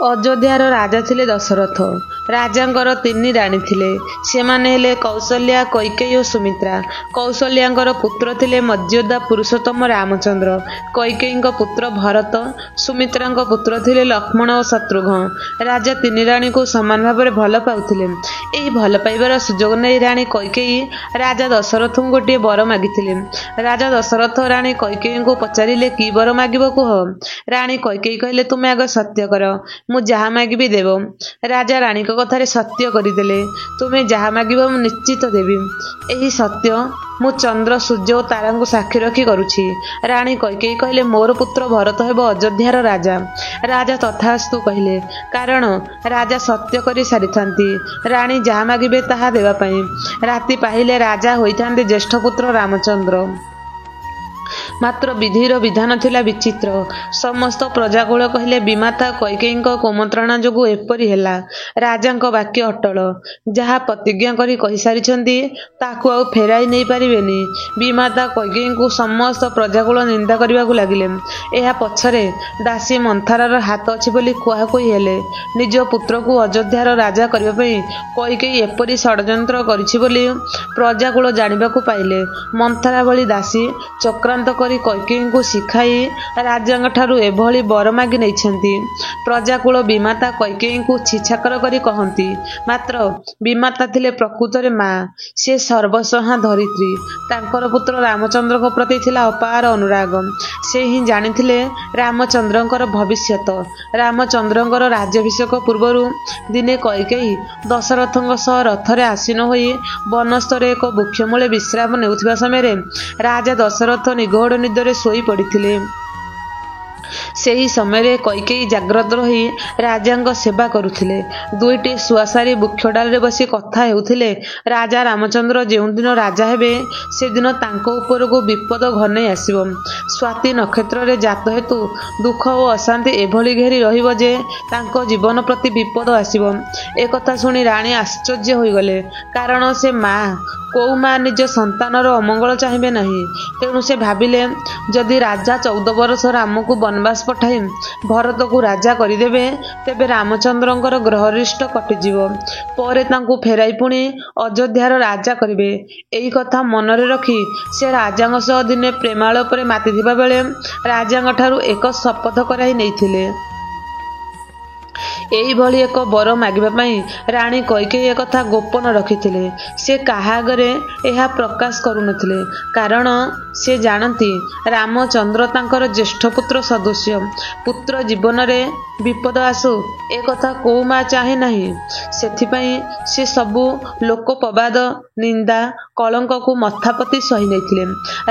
ଅଯୋଧ୍ୟାର ରାଜା ଥିଲେ ଦଶରଥ। ରାଜାଙ୍କର 3 ରାଣୀ ଥିଲେ। ସେମାନେ ହେଲେ କୌଶଲ୍ୟା, କୈକେୟୀ ଓ ସୁମିତ୍ରା। କୌଶଲ୍ୟାଙ୍କର ପୁତ୍ର ଥିଲେ ମର୍ଯ୍ୟାଦା ପୁରୁଷୋତ୍ତମ ରାମଚନ୍ଦ୍ର, କୈକେୟୀଙ୍କ ପୁତ୍ର ଭରତ, ସୁମିତ୍ରାଙ୍କ ପୁତ୍ର ଥିଲେ ଲକ୍ଷ୍ମଣ ଓ ଶତ୍ରୁଘ୍ନ। ରାଜା 3 ରାଣୀଙ୍କୁ ସମାନ ଭାବରେ ଭଲ ପାଉଥିଲେ। ଏହି ଭଲ ପାଇବାର ସୁଯୋଗ ନେଇ ରାଣୀ କୈକେୟୀ ରାଜା ଦଶରଥଙ୍କୁ ଗୋଟିଏ ବର ମାଗିଥିଲେ। ରାଜା ଦଶରଥ ରାଣୀ କୈକେୟୀଙ୍କୁ ପଚାରିଲେ, କି ବର ମାଗିବ କୁହ? ରାଣୀ କୈକେୟୀ କହିଲେ, ତୁମେ ଆଗ ସତ୍ୟ କର, ମୁଁ ଯାହା ମାଗିବି ଦେବ। ରାଜା ରାଣୀଙ୍କ କଥାରେ ସତ୍ୟ କରିଦେଲେ। ତୁମେ ଯାହା ମାଗିବ ମୁଁ ନିଶ୍ଚିତ ଦେବି। ଏହି ସତ୍ୟ ମୁଁ ଚନ୍ଦ୍ର, ସୂର୍ଯ୍ୟ ଓ ତାରାଙ୍କୁ ସାକ୍ଷୀ ରଖି କରୁଛି। ରାଣୀ କୈକେୟୀ କହିଲେ, ମୋର ପୁତ୍ର ଭରତ ହେବ ଅଯୋଧ୍ୟାର ରାଜା। ରାଜା ତଥାସ୍ତୁ କହିଲେ, କାରଣ ରାଜା ସତ୍ୟ କରି ସାରିଥାନ୍ତି ରାଣୀ ଯାହା ମାଗିବେ ତାହା ଦେବା ପାଇଁ। ରାତି ପାହିଲେ ରାଜା ହୋଇଥାନ୍ତେ ଜ୍ୟେଷ୍ଠ ପୁତ୍ର ରାମଚନ୍ଦ୍ର। ମାତ୍ର ବିଧିର ବିଧାନ ଥିଲା ବିଚିତ୍ର। ସମସ୍ତ ପ୍ରଜାକୁଳ କହିଲେ, ବିମାତା କୈକେୟୀଙ୍କ କୁମନ୍ତ୍ରଣା ଯୋଗୁଁ ଏପରି ହେଲା। ରାଜାଙ୍କ ବାକ୍ୟ ଅଟଳ। ଯାହା ପ୍ରତିଜ୍ଞା କରି କହିସାରିଛନ୍ତି ତାକୁ ଆଉ ଫେରାଇ ନେଇ ପାରିବେନି। ବିମାତା କୈକେୟୀଙ୍କୁ ସମସ୍ତ ପ୍ରଜାକୁଳ ନିନ୍ଦା କରିବାକୁ ଲାଗିଲେ। ଏହା ପଛରେ ଦାସୀ ମନ୍ଥରାର ହାତ ଅଛି ବୋଲି କୁହାକୁହି ହେଲେ। ନିଜ ପୁତ୍ରକୁ ଅଯୋଧ୍ୟାର ରାଜା କରିବା ପାଇଁ କୈକେୟୀ ଏପରି ଷଡ଼ଯନ୍ତ୍ର କରିଛି ବୋଲି ପ୍ରଜାକୁଳ ଜାଣିବାକୁ ପାଇଲେ। ମନ୍ଥରା ଭଳି ଦାସୀ ଚକ୍ରାନ୍ତ କରି କୈକେୟୀଙ୍କୁ ଶିଖାଇ ରାଜାଙ୍କଠାରୁ ଏଭଳି ବର ମାଗି ନେଇଛନ୍ତି। ପ୍ରଜାକୁଳ ବିମାତା କୈକେୟୀଙ୍କୁ ଛିଛାକର କରି କହନ୍ତି। ମାତ୍ର ବିମାତା ଥିଲେ ପ୍ରକୃତରେ ମା। ସେ ସର୍ବସ୍ୱହା ଧରିତ୍ରୀ। ତାଙ୍କର ପୁତ୍ର ରାମଚନ୍ଦ୍ରଙ୍କ ପ୍ରତି ଥିଲା ଅପାର ଅନୁରାଗ। ସେ ହିଁ ଜାଣିଥିଲେ ରାମଚନ୍ଦ୍ରଙ୍କର ଭବିଷ୍ୟତ। ରାମଚନ୍ଦ୍ରଙ୍କର ରାଜ୍ୟାଭିଷେକ ପୂର୍ବରୁ ଦିନେ କୈକେୟୀ ଦଶରଥଙ୍କ ସହ ରଥରେ ଆସୀନ ହୋଇ ବନସ୍ଥରେ ଏକ ବୃକ୍ଷମୂଳେ ବିଶ୍ରାମ ନେଉଥିବା ସମୟରେ ରାଜା ଦଶରଥ ନିଘୋଡ଼ ନିଦରେ ଶୋଇ ପଡ଼ିଥିଲେ। ସେହି ସମୟରେ କୈକେୟୀ ଜାଗ୍ରତ ରହି ରାଜାଙ୍କ ସେବା କରୁଥିଲେ। 2ଟି ଶୁଆସାରି ବୃକ୍ଷଡାଳରେ ବସି କଥା ହେଉଥିଲେ। ରାଜା ରାମଚନ୍ଦ୍ର ଯେଉଁଦିନ ରାଜା ହେବେ ସେଦିନ ତାଙ୍କ ଉପରକୁ ବିପଦ ଘନେଇ ଆସିବ। ସ୍ୱାତି ନକ୍ଷତ୍ରରେ ଜାତ ହେତୁ ଦୁଃଖ ଓ ଅଶାନ୍ତି ଏଭଳି ଘେରି ରହିବ ଯେ ତାଙ୍କ ଜୀବନ ପ୍ରତି ବିପଦ ଆସିବ। ଏକଥା ଶୁଣି ରାଣୀ ଆଶ୍ଚର୍ଯ୍ୟ ହୋଇଗଲେ। କାରଣ ସେ ମା। କୋଉ ମା ନିଜ ସନ୍ତାନର ଅମଙ୍ଗଳ ଚାହିଁବେ ନାହିଁ। ତେଣୁ ସେ ଭାବିଲେ, ଯଦି ରାଜା 14 ବର୍ଷ ରାମକୁ ବନବାସ ପଠାଇ ଭରତକୁ ରାଜା କରିଦେବେ ତେବେ ରାମଚନ୍ଦ୍ରଙ୍କର ଗ୍ରହରିଷ୍ଟ କଟିଯିବ। ପରେ ତାଙ୍କୁ ଫେରାଇ ପୁଣି ଅଯୋଧ୍ୟାର ରାଜା କରିବେ। ଏହି କଥା ମନରେ ରଖି ସେ ରାଜାଙ୍କ ସହ ଦିନେ ପ୍ରେମାଳାପରେ ମାତିଥିବା ବେଳେ ରାଜାଙ୍କଠାରୁ ଏକ ଶପଥ କରାଇ ନେଇଥିଲେ। ଏହିଭଳି ଏକ ବର ମାଗିବା ପାଇଁ ରାଣୀ କୈକେୟୀ ଏକଥା ଗୋପନ ରଖିଥିଲେ। ସେ କାହା ଆଗରେ ଏହା ପ୍ରକାଶ କରୁନଥିଲେ। କାରଣ ସେ ଜାଣନ୍ତି ରାମଚନ୍ଦ୍ର ତାଙ୍କର ଜ୍ୟେଷ୍ଠ ପୁତ୍ର ସଦୃଶ୍ୟ। ପୁତ୍ର ଜୀବନରେ ବିପଦ ଆସୁ ଏକଥା କୋଉ ମା ଚାହେଁ ନାହିଁ। ସେଥିପାଇଁ ସେ ସବୁ ଲୋକପବାଦ, ନିନ୍ଦା, କଳଙ୍କକୁ ମଥାପତି ସହି ନେଇଥିଲେ।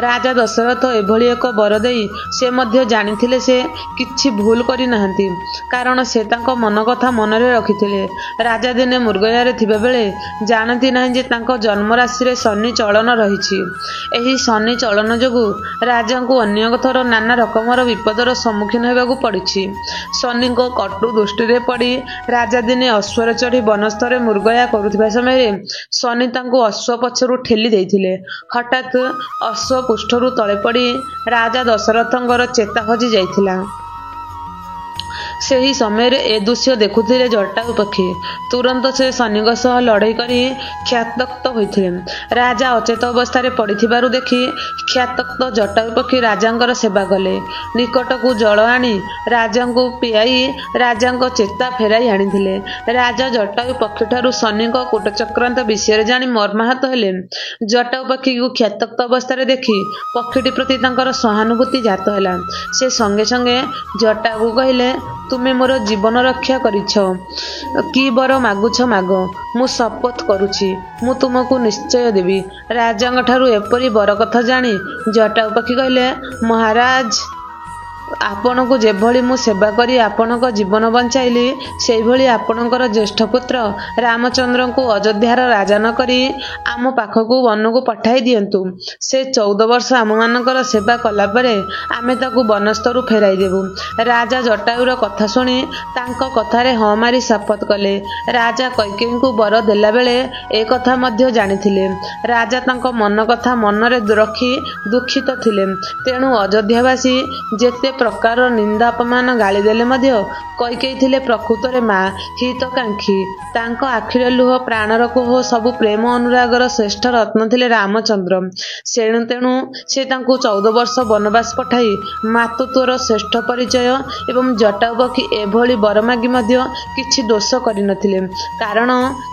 ରାଜା ଦଶରଥ ଏଭଳି ଏକ ବର ଦେଇ ସେ ମଧ୍ୟ ଜାଣିଥିଲେ ସେ କିଛି ଭୁଲ କରିନାହାନ୍ତି। କାରଣ ସେ ତାଙ୍କ ମନ କଥା ମନରେ ରଖିଥିଲେ। ରାଜା ଦିନେ ମୃଗୟାରେ ଥିବାବେଳେ ଜାଣନ୍ତି ନାହିଁ ଯେ ତାଙ୍କ ଜନ୍ମରାଶିରେ ଶନି ଚଳନ ରହିଛି। ଏହି ଶନି ଚଳନ ଯୋଗୁଁ ରାଜାଙ୍କୁ ଅନେକ ଥର ନାନା ରକମର ବିପଦର ସମ୍ମୁଖୀନ ହେବାକୁ ପଡ଼ିଛି। ଶନିଙ୍କ କଟୁ ଦୃଷ୍ଟିରେ ପଡ଼ି ରାଜା ଦିନେ ଅଶ୍ୱରେ ଚଢ଼ି ବନସ୍ଥରେ ମୃଗୟା କରୁଥିବା ସମୟରେ ଶନି ତାଙ୍କୁ ଅଶ୍ୱ ପଛରୁ ଠେଲି ଦେଇଥିଲେ। ହଠାତ୍ ଅଶ୍ୱ ପୃଷ୍ଠରୁ ତଳେ ପଡ଼ି ରାଜା ଦଶରଥଙ୍କର ଚେତା ହଜି ଯାଇଥିଲା। ସେହି ସମୟରେ ଏ ଦୃଶ୍ୟ ଦେଖୁଥିଲେ ଜଟାୟୁ ପକ୍ଷୀ। ତୁରନ୍ତ ସେ ଶନିଙ୍କ ସହ ଲଢ଼େଇ କରି କ୍ଷତାକ୍ତ ହୋଇଥିଲେ। ରାଜା ଅଚେତ ଅବସ୍ଥାରେ ପଡ଼ିଥିବାରୁ ଦେଖି କ୍ଷତାକ୍ତ ଜଟାୟୁ ପକ୍ଷୀ ରାଜାଙ୍କର ସେବା କଲେ। ନିକଟକୁ ଜଳ ଆଣି ରାଜାଙ୍କୁ ପିଆଇ ରାଜାଙ୍କ ଚେତା ଫେରାଇ ଆଣିଥିଲେ। ରାଜା ଜଟାୟୁ ପକ୍ଷୀଠାରୁ ଶନିଙ୍କ କୂଟଚକ୍ରାନ୍ତ ବିଷୟରେ ଜାଣି ମର୍ମାହତ ହେଲେ। ଜଟାୟୁ ପକ୍ଷୀକୁ କ୍ଷତାକ୍ତ ଅବସ୍ଥାରେ ଦେଖି ପକ୍ଷୀଟି ପ୍ରତି ତାଙ୍କର ସହାନୁଭୂତି ଜାତ ହେଲା। ସେ ସଙ୍ଗେ ସଙ୍ଗେ ଜଟାୟୁକୁ କହିଲେ, ତୁମେ ମୋର ଜୀବନ ରକ୍ଷା କରିଛ। କି ବର ମାଗୁଛ ମାଗ, ମୁଁ ଶପଥ କରୁଛି ମୁଁ ତୁମକୁ ନିଶ୍ଚୟ ଦେବି। ରାଜାଙ୍କଠାରୁ ଏପରି ବର କଥା ଜାଣି ଜଟାୟୁ ପକ୍ଷୀ କହିଲେ, ମହାରାଜ, ଆପଣଙ୍କୁ ଯେଭଳି ମୁଁ ସେବା କରି ଆପଣଙ୍କ ଜୀବନ ବଞ୍ଚାଇଲି ସେହିଭଳି ଆପଣଙ୍କର ଜ୍ୟେଷ୍ଠ ପୁତ୍ର ରାମଚନ୍ଦ୍ରଙ୍କୁ ଅଯୋଧ୍ୟାର ରାଜା ନ କରି ଆମ ପାଖକୁ ବନକୁ ପଠାଇ ଦିଅନ୍ତୁ। ସେ 14 ବର୍ଷ ଆମମାନଙ୍କର ସେବା କଲା ପରେ ଆମେ ତାକୁ ବନସ୍ଥରୁ ଫେରାଇ ଦେବୁ। ରାଜା ଜଟାୟୁର କଥା ଶୁଣି ତାଙ୍କ କଥାରେ ହଁ ମାରି ଶପଥ କଲେ। ରାଜା କୈକେୟୀଙ୍କୁ ବର ଦେଲାବେଳେ ଏ କଥା ମଧ୍ୟ ଜାଣିଥିଲେ। ରାଜା ତାଙ୍କ ମନ କଥା ମନରେ ରଖି ଦୁଃଖିତ ଥିଲେ। ତେଣୁ ଅଯୋଧ୍ୟାବାସୀ ଯେତେ ପ୍ରକାରର ନିନ୍ଦା ଅପମାନ ଗାଳି ଦେଲେ ମଧ୍ୟ କୈକେୟୀ ଥିଲେ ପ୍ରକୃତରେ ମା ହିତକାଂକ୍ଷୀ। ତାଙ୍କ ଆଖିର ଲୁହ, ପ୍ରାଣର କୋହ, ସବୁ ପ୍ରେମ ଅନୁରାଗର ଶ୍ରେଷ୍ଠ ରତ୍ନ ଥିଲେ ରାମଚନ୍ଦ୍ର। ତେଣୁ ସେ ତାଙ୍କୁ 14 ବର୍ଷ ବନବାସ ପଠାଇ ମାତୃତ୍ୱର ଶ୍ରେଷ୍ଠ ପରିଚୟ ଏବଂ ଜଟାୟୁବତୀ ଏଭଳି ବର ମାଗି ମଧ୍ୟ କିଛି ଦୋଷ କରିନଥିଲେ। କାରଣ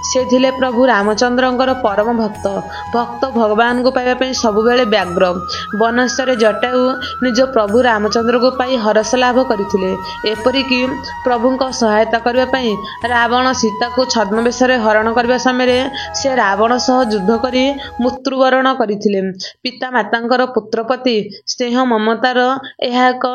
ସେ ଥିଲେ ପ୍ରଭୁ ରାମଚନ୍ଦ୍ରଙ୍କର ପରମ ଭକ୍ତ। ଭକ୍ତ ଭଗବାନଙ୍କୁ ପାଇବା ପାଇଁ ସବୁବେଳେ ବ୍ୟଗ୍ର। ବନସ୍ତରେ ଜଟାୟୁ ନିଜ ପ୍ରଭୁ ରାମଚନ୍ଦ୍ରଙ୍କୁ ପାଇ ହରସ ଲାଭ କରିଥିଲେ। ଏପରିକି ପ୍ରଭୁଙ୍କ ସହାୟତା କରିବା ପାଇଁ ରାବଣ ସୀତାକୁ ଛଦ୍ମବେଶରେ ହରଣ କରିବା ସମୟରେ ସେ ରାବଣ ସହ ଯୁଦ୍ଧ କରି ମୃତ୍ୟୁବରଣ କରିଥିଲେ। ପିତାମାତାଙ୍କର ପୁତ୍ର ପ୍ରତି ସ୍ନେହ ମମତାର ଏହା ଏକ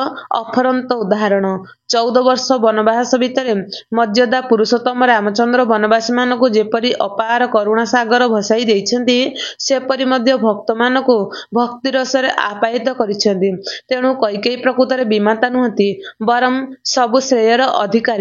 ଅଫୁରନ୍ତ ଉଦାହରଣ। 14 ବର୍ଷ ବନବାସ ଭିତରେ ମର୍ଯ୍ୟାଦା ପୁରୁଷୋତ୍ତମ ରାମଚନ୍ଦ୍ର ବନବାସୀମାନଙ୍କୁ ଯେପରି ଅପାର କରୁଣା ସାଗର ଭସାଇ ଦେଇଛନ୍ତି, ସେପରି ମଧ୍ୟ ଭକ୍ତମାନଙ୍କୁ ଭକ୍ତିରସରେ ଆପ୍ୟାୟିତ କରିଛନ୍ତି। ତେଣୁ କୈକେୟୀ ପ୍ରକୃତରେ ବିମାତା ନୁହନ୍ତି, ବରଂ ସବୁ ଶ୍ରେୟର ଅଧିକାରୀ।